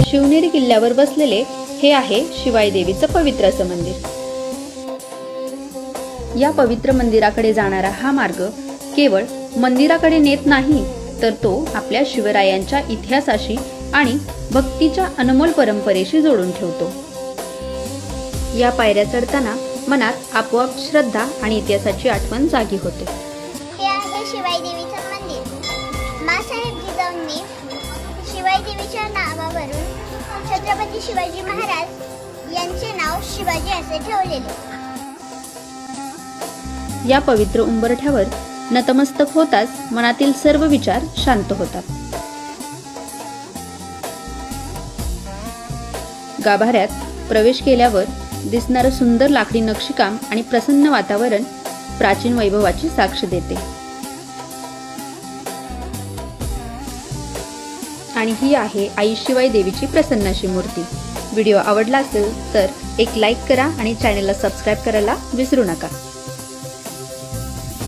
शिवनेरी किल्ल्यावर बसलेले हे आहे शिवाई देवीचं पवित्र असं मंदिर। या पवित्र मंदिराकडे जाणारा हा मार्ग केवळ मंदिराकडे नेत नाही, तर तो आपल्या शिवरायांच्या इतिहासाशी आणि भक्तीच्या अनमोल परंपरेशी जोडून ठेवतो। या पायऱ्या चढताना मनात आपोआप श्रद्धा आणि इतिहासाची आठवण जागी होते। हे आहे शिवाई देवीचं मंदिर। माँसाहेब जिजाऊंनी शिवाई देवीच्या नावावरून छत्रपती शिवाजी महाराज यांचे नाव शिवाजी असे ठेवलेले। या पवित्र उंबरठ्यावर नतमस्तक होताच मनातील सर्व विचार शांत होतात। गाभाऱ्यात प्रवेश केल्यावर दिसणारं सुंदर लाकडी नक्षीकाम आणि प्रसन्न वातावरण प्राचीन वैभवाची साक्ष देते। आणि ही आहे आई शिवाई देवीची प्रसन्न अशी मूर्ती। व्हिडिओ आवडला असेल तर एक लाईक करा आणि चॅनलला सबस्क्राईब करायला विसरू नका।